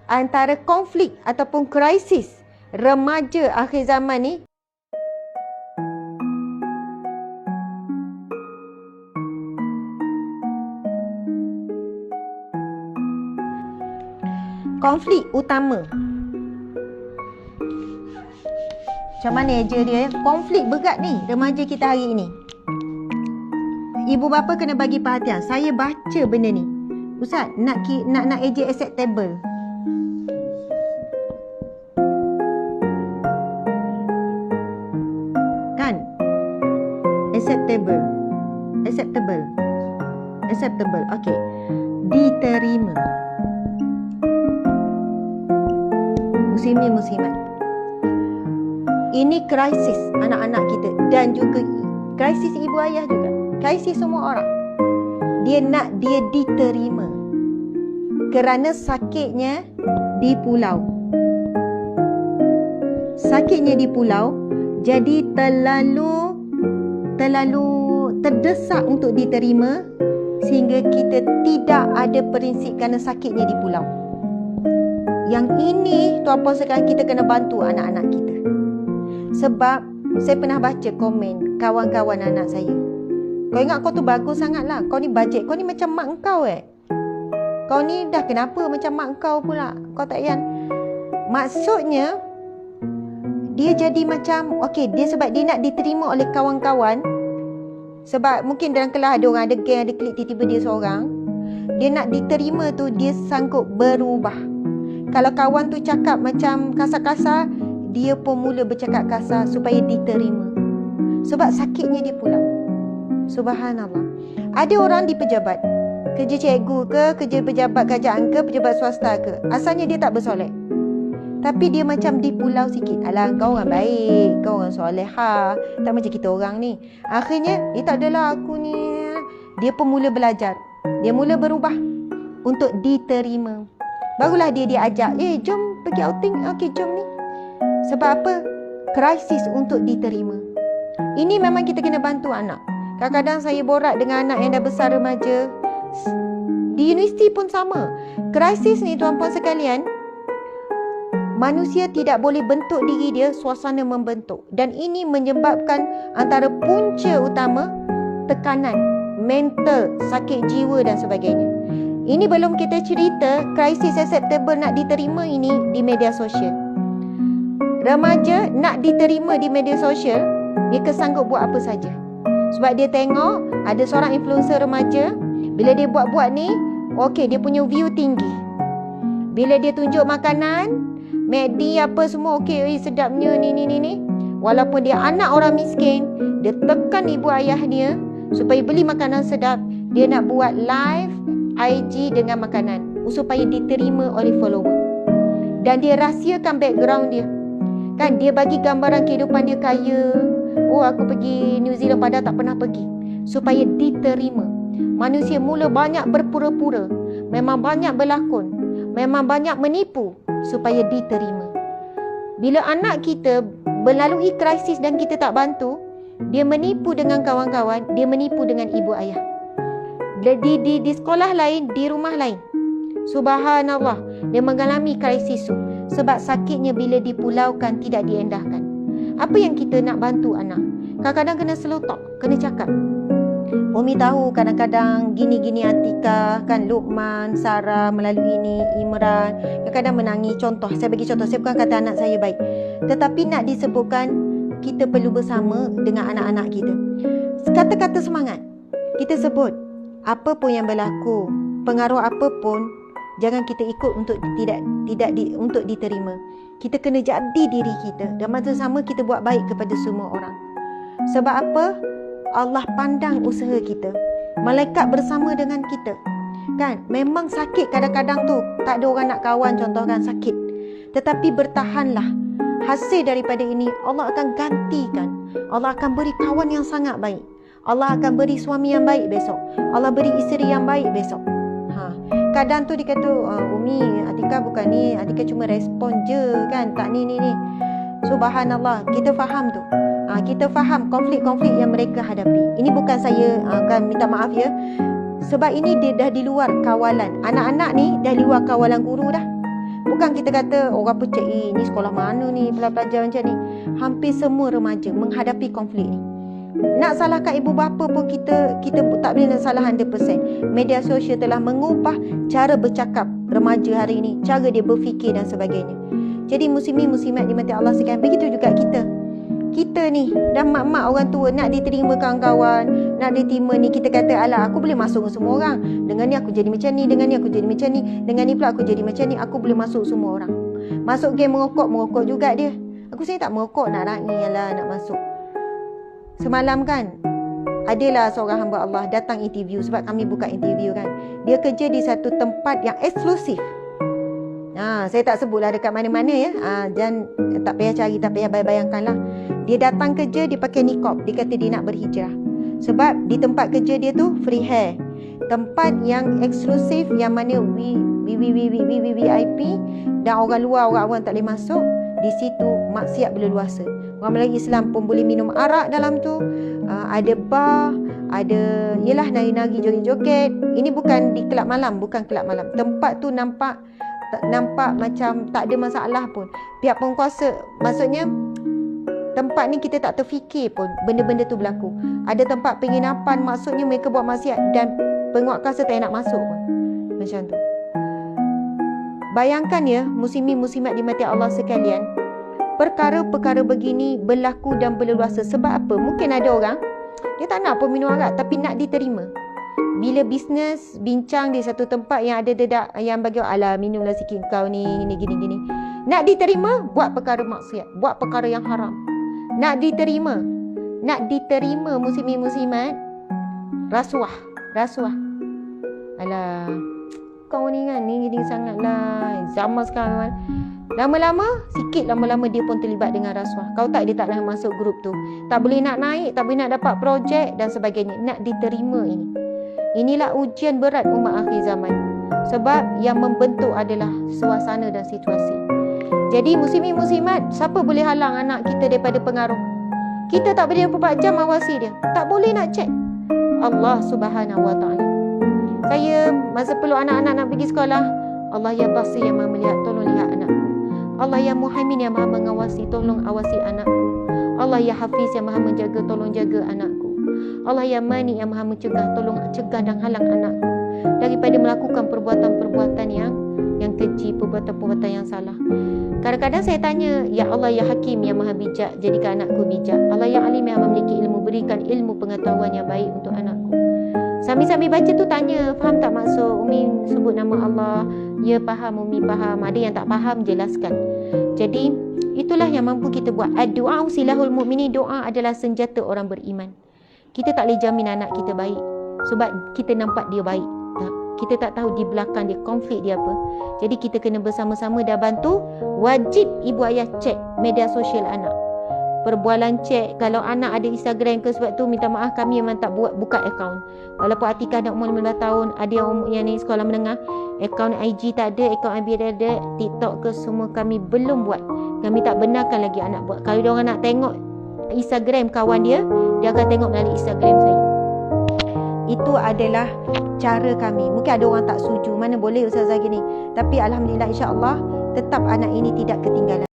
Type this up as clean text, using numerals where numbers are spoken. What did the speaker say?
antara konflik ataupun krisis remaja akhir zaman ni konflik utama. Macam mana je dia? Konflik berat ni remaja kita hari ini. Ibu bapa kena bagi perhatian. Saya baca benda ni. Ustaz, nak AJ acceptable. Kan? Acceptable. Okey. Diterima. Muslimin muslimat. Ini krisis anak-anak kita dan juga krisis ibu ayah juga. Krisis semua orang. Dia diterima. Kerana sakitnya di pulau. Sakitnya di pulau, jadi terlalu terdesak untuk diterima sehingga kita tidak ada prinsip kerana sakitnya di pulau. Yang ini tuan-puan sekalian, kita kena bantu anak-anak kita. Sebab saya pernah baca komen kawan-kawan anak saya. Kau ingat kau tu bagus sangat lah. Kau ni bajet. Kau ni macam mak kau Kau ni dah kenapa macam mak kau pula. Kau tak payah. Maksudnya dia jadi macam dia sebab dia nak diterima oleh kawan-kawan. Sebab mungkin dalam kelas ada orang, ada geng, ada klik, tiba-tiba dia seorang. Dia nak diterima tu, dia sanggup berubah. Kalau kawan tu cakap macam kasar-kasar, dia pun mula bercakap kasar supaya diterima. Sebab sakitnya dia pulau. Subhanallah. Ada orang di pejabat, kerja cikgu ke, kerja pejabat kerajaan ke, pejabat swasta ke, asalnya dia tak bersolek, tapi dia macam di pulau sikit. Alah, kau orang baik, kau orang soleha, tak macam kita orang ni. Akhirnya, tak adalah aku ni. Dia pun mula belajar. Dia mula berubah untuk diterima. Barulah dia ajak, jom pergi outing. Okey, jom ni. Sebab apa? Krisis untuk diterima. Ini memang kita kena bantu anak. Kadang-kadang saya borak dengan anak yang dah besar remaja. Di universiti pun sama. Krisis ni tuan-puan sekalian, manusia tidak boleh bentuk diri dia, suasana membentuk. Dan ini menyebabkan antara punca utama tekanan, mental, sakit jiwa dan sebagainya. Ini belum kita cerita krisis acceptable nak diterima ini di media sosial. Remaja nak diterima di media sosial, dia kesanggup buat apa saja. Sebab dia tengok ada seorang influencer remaja, bila dia buat-buat ni, dia punya view tinggi. Bila dia tunjuk makanan, McD apa semua, sedapnya ni. Walaupun dia anak orang miskin, dia tekan ibu ayah dia supaya beli makanan sedap. Dia nak buat live IG dengan makanan supaya diterima oleh follower. Dan dia rahsiakan background dia. Kan dia bagi gambaran kehidupan dia kaya. Aku pergi New Zealand padahal tak pernah pergi. Supaya diterima. Manusia mula banyak berpura-pura. Memang banyak berlakon. Memang banyak menipu supaya diterima. Bila anak kita melalui krisis dan kita tak bantu, dia menipu dengan kawan-kawan, dia menipu dengan ibu ayah. Di sekolah lain, di rumah lain. Subhanallah, dia mengalami krisis tu. Sebab sakitnya bila dipulaukan, tidak diendahkan. Apa yang kita nak bantu anak? Kadang-kadang kena slow talk, kena cakap. Umi tahu kadang-kadang gini-gini Atika, kan Luqman, Sarah melalui ini, Imran kadang-kadang menangis. Contoh, saya bagi contoh, saya bukan kata anak saya baik, tetapi nak disebutkan kita perlu bersama dengan anak-anak kita. Kata-kata semangat kita sebut. Apa pun yang berlaku, pengaruh apa pun, jangan kita ikut untuk untuk diterima. Kita kena jadi diri kita dan masa sama kita buat baik kepada semua orang. Sebab apa? Allah pandang usaha kita. Malaikat bersama dengan kita. Kan? Memang sakit kadang-kadang tu. Tak ada orang nak kawan, contohkan sakit. Tetapi bertahanlah. Hasil daripada ini Allah akan gantikan. Allah akan beri kawan yang sangat baik. Allah akan beri suami yang baik besok. Allah beri isteri yang baik besok. Kadang tu dia kata, Umi, Atika bukan ni, Atika cuma respon je kan, tak ni. Subhanallah, kita faham tu. Kita faham konflik-konflik yang mereka hadapi. Ini bukan saya kan minta maaf ya. Sebab ini dia dah di luar kawalan. Anak-anak ni dah di luar kawalan guru dah. Bukan kita kata orang apa cik ni sekolah mana ni, pelajar macam ni. Hampir semua remaja menghadapi konflik ni. Nak salahkan ibu bapa pun kita tak boleh nak salah 100%. Media sosial telah mengubah cara bercakap remaja hari ini, cara dia berfikir dan sebagainya. Jadi muslimin muslimat dimati Allah sekalian, begitu juga kita ni dan mak-mak orang tua nak diterima kawan-kawan, nak diterima ni, kita kata alah aku boleh masuk dengan semua orang. Dengan ni aku jadi macam ni, dengan ni aku jadi macam ni, dengan ni pula aku jadi macam ni, aku boleh masuk semua orang. Masuk game merokok juga dia. Aku sini tak merokok, nak ni lah nak masuk. Semalam kan adalah seorang hamba Allah datang interview, sebab kami buka interview kan. Dia kerja di satu tempat yang eksklusif. Saya tak sebutlah dekat mana-mana ya. Dan tak payah cari, tak payah bayangkanlah. Dia datang kerja, dia pakai niqab. Dia kata dia nak berhijrah. Sebab di tempat kerja dia tu free hair. Tempat yang eksklusif, yang mana VIP dan orang luar, orang awam tak boleh masuk. Di situ maksiat berleluasa. Orang Melayu Islam pun boleh minum arak dalam tu. Ada bar, ada yelah nari-nari, joget-joget. Ini bukan di kelab malam, bukan kelab malam. Tempat tu nampak macam tak ada masalah pun. Pihak penguasa, maksudnya tempat ni kita tak terfikir pun benda-benda tu berlaku. Ada tempat penginapan, maksudnya mereka buat maksiat dan penguasa tak nak masuk pun. Macam tu. Bayangkan ya, muslimin muslimat dimati Allah sekalian, perkara-perkara begini berlaku dan berleluasa. Sebab apa? Mungkin ada orang dia tak nak pun minum arak, tapi nak diterima. Bila bisnes bincang di satu tempat yang ada dedak yang bagi alah minumlah sikit kau ni gini. Nak diterima, buat perkara maksiat, buat perkara yang haram. Nak diterima muslimin muslimat, rasuah. Alah, kau ni kan ni gini sangatlah. Zaman sekarang lama-lama dia pun terlibat dengan rasuah. Kau tak, dia tak nak masuk grup tu. Tak boleh nak naik, tak boleh nak dapat projek dan sebagainya. Nak diterima ini. Inilah ujian berat umat akhir zaman. Sebab yang membentuk adalah suasana dan situasi. Jadi muslimin muslimat, siapa boleh halang anak kita daripada pengaruh? Kita tak boleh 24 jam awasi dia. Tak boleh nak check. Allah Subhanahu Wa Taala. Saya masa perlu anak-anak nak pergi sekolah, Allah ya Basir yang Maha melihat, tolong lihat anakku. Allah ya Muhaimin yang Maha mengawasi, tolong awasi anakku. Allah ya Hafiz yang Maha menjaga, tolong jaga anakku. Allah ya Mani yang Maha mencegah, tolong cegah dan halang anakku daripada melakukan perbuatan-perbuatan yang keji, perbuatan-perbuatan yang salah. Kadang-kadang saya tanya, ya Allah ya Hakim yang Maha bijak, jadikan anakku bijak. Allah ya Alim yang memiliki ilmu, berikan ilmu pengetahuan yang baik untuk anakku. Sambil-sambil baca tu tanya, faham tak maksud Umi sebut nama Allah? Ya faham, Umi faham. Ada yang tak faham, jelaskan. Jadi itulah yang mampu kita buat. Ad-du'a silahul mu'minin, doa adalah senjata orang beriman. Kita tak boleh jamin anak kita baik sebab kita nampak dia baik. Kita tak tahu di belakang dia konflik dia apa. Jadi kita kena bersama-sama dah bantu. Wajib ibu ayah cek media sosial anak. Perbualan cek. Kalau anak ada Instagram ke, sebab tu minta maaf kami memang tak buka akaun. Walaupun Atikah dah umur 15 tahun, ada yang umur yang ni sekolah menengah, akaun IG tak ada, akaun FB tak ada, TikTok ke, semua kami belum buat. Kami tak benarkan lagi anak buat. Kalau dia orang nak tengok Instagram kawan dia akan tengok melalui Instagram saya. Itu adalah cara kami. Mungkin ada orang tak setuju, mana boleh ustazah gini. Tapi alhamdulillah, insya-Allah tetap anak ini tidak ketinggalan.